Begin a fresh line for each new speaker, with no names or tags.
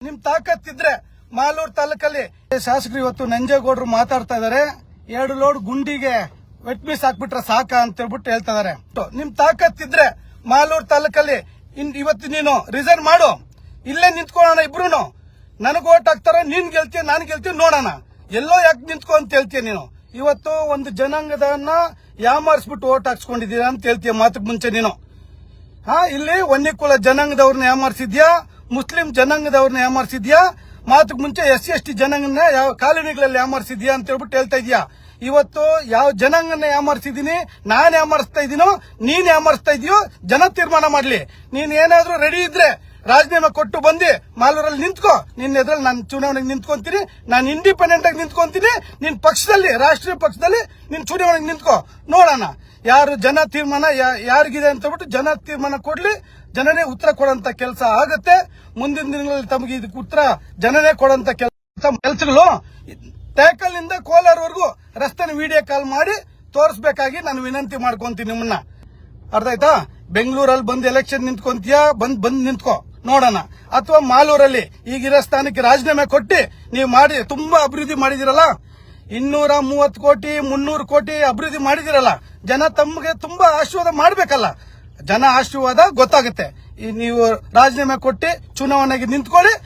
ನಿಮ್ ತಾಕತ್ತಿದ್ರೆ ಮಾಲೂರು ತಾಲೂಕಲ್ಲಿ ಶಾಸಕರು ಇವತ್ತು ನಂಜೇಗೌಡರು ಮಾತಾಡ್ತಾ ಇದಾರೆ. 2 ಲೋಡ್ ಗುಂಡಿಗೆ ವೆಟ್ ಮೀಸ್ ಹಾಕ್ಬಿಟ್ರೆ ಸಾಕ ಅಂತ ಹೇಳ್ಬಿಟ್ಟು ಹೇಳ್ತಾ ಇದಾರೆ. ನಿಮ್ ತಾಕತ್ತಿದ್ರೆ ಮಾಲೂರು ತಾಲೂಕಲ್ಲಿ ಇವತ್ತು ನೀನು ರಿಸೈನ್ ಮಾಡು, ಇಲ್ಲೇ ನಿಂತ್ಕೊಳ್ಳೋಣ ಇಬ್ರು. ನನಗ್ ಓಟ್ ಹಾಕ್ತಾರ, ನೀನ್ ಗೆಲ್ತೀಯ ನಾನು ಗೆಲ್ತೀವಿ, ನೋಡೋಣ. ಎಲ್ಲೋ ಯಾಕೆ ನಿಂತ್ಕೊ ಅಂತ ಹೇಳ್ತೀಯ ನೀನು. ಇವತ್ತು ಒಂದು ಜನಾಂಗದನ್ನ ಯಾಮಾರಿಸ್ಬಿಟ್ಟು ಓಟ್ ಹಾಕ್ಸ್ಕೊಂಡಿದ್ದೀರಾ ಅಂತ ಹೇಳ್ತೀಯ ಮಾತಕ್ ಮುಂಚೆ ನೀನು. ಇಲ್ಲಿ ವನ್ಯಕುಲ ಜನಾಂಗದವ್ರನ್ನ ಯಾಮಾರಿಸಿದ್ಯಾ, ಮುಸ್ಲಿಂ ಜನಾಂಗದವ್ರನ್ನ ಯಾಮಾರಿಸಿದ್ಯಾ, ಮಾತಕ್ ಮುಂಚೆ SC/ST ಜನಾಂಗನ ಯಾವ ಕಾಲೋನಿಗಳಲ್ಲಿ ಯಾಮಾರಿಸಿದ್ಯಾ ಅಂತ ಹೇಳ್ಬಿಟ್ಟು ಹೇಳ್ತಾ ಇದೀಯಾ. ಇವತ್ತು ಯಾವ ಜನಾಂಗನ ಯಾಮಾರಿಸಿದೀನಿ, ನಾನ್ ಯಾಮಾರಿಸ್ತಾ ಇದೀನೋ ನೀನ್ ಯಾಮಾರಿಸ್ತಾ ಇದೀಯೋ ಜನ ತೀರ್ಮಾನ ಮಾಡ್ಲಿ. ನೀನ್ ಏನಾದ್ರೂ ರೆಡಿ ಇದ್ರೆ ರಾಜೀನಾಮೆ ಕೊಟ್ಟು ಬಂದು ಮಾಲೂರಲ್ಲಿ ನಿಂತ್ಕೋ. ನಿನ್ನ ಎದುರಲ್ಲಿ ನಾನು ಚುನಾವಣೆಗೆ ನಿಂತ್ಕೊಂತೀನಿ, ನಾನು ಇಂಡಿಪೆಂಡೆಂಟ್ ಆಗಿ ನಿಂತ್ಕೊಂತೀನಿ. ನಿನ್ ಪಕ್ಷದಲ್ಲಿ, ರಾಷ್ಟ್ರೀಯ ಪಕ್ಷದಲ್ಲಿ ನಿನ್ ಚುನಾವಣೆಗೆ ನಿಂತ್ಕೋ, ನೋಡೋಣ ಯಾರು ಜನ ತೀರ್ಮಾನ ಯಾರಿಗಿದೆ ಅಂತ ಹೇಳ್ಬಿಟ್ಟು ಜನ ತೀರ್ಮಾನ ಕೊಡ್ಲಿ. ಜನನೇ ಉತ್ತರ ಕೊಡಂತ ಕೆಲಸ ಆಗತ್ತೆ. ಮುಂದಿನ ದಿನಗಳಲ್ಲಿ ತಮಗೆ ಇದಕ್ಕೆ ಉತ್ತರ ಜನನೇ ಕೊಡಂತ ಕೆಲಸಗಳು ಟ್ಯಾಕಲ್ ನಿಂದ ಕೋಲಾರವರೆಗೂ ರಸ್ತೆನ ವಿಡಿಯೋ ಕಾಲ್ ಮಾಡಿ ತೋರಿಸಬೇಕಾಗಿ ನಾನು ವಿನಂತಿ ಮಾಡ್ಕೊಂತೀನಿ ನಿಮ್ಮನ್ನ. ಅರ್ಥ ಆಯ್ತಾ? ಬೆಂಗಳೂರಲ್ಲಿ ಬಂದು ಎಲೆಕ್ಷನ್ ನಿಂತ್ಕೊಂತೀಯಾ, ಬಂದ್ ನಿಂತ್ಕೋ, ನೋಡೋಣ. ಅಥವಾ ಮಾಲೂರಲ್ಲಿ ಈಗಿರೋ ಸ್ಥಾನಕ್ಕೆ ರಾಜೀನಾಮೆ ಕೊಟ್ಟು ನೀವು ಮಾಡಿ ತುಂಬಾ ಅಭಿವೃದ್ಧಿ ಮಾಡಿದಿರಲ್ಲ, 230 ಕೋಟಿ 300 ಕೋಟಿ ಅಭಿವೃದ್ಧಿ ಮಾಡಿದಿರಲ್ಲ, ಜನ ತಮಗೆ ತುಂಬಾ ಆಶೀರ್ವಾದ ಮಾಡ್ಬೇಕಲ್ಲ. ಜನ ಆಶೀರ್ವಾದ ಗೊತ್ತಾಗುತ್ತೆ. ನೀವು ರಾಜೀನಾಮೆ ಕೊಟ್ಟು ಚುನಾವಣೆಗೆ ನಿಂತ್ಕೊಳ್ಳಿ.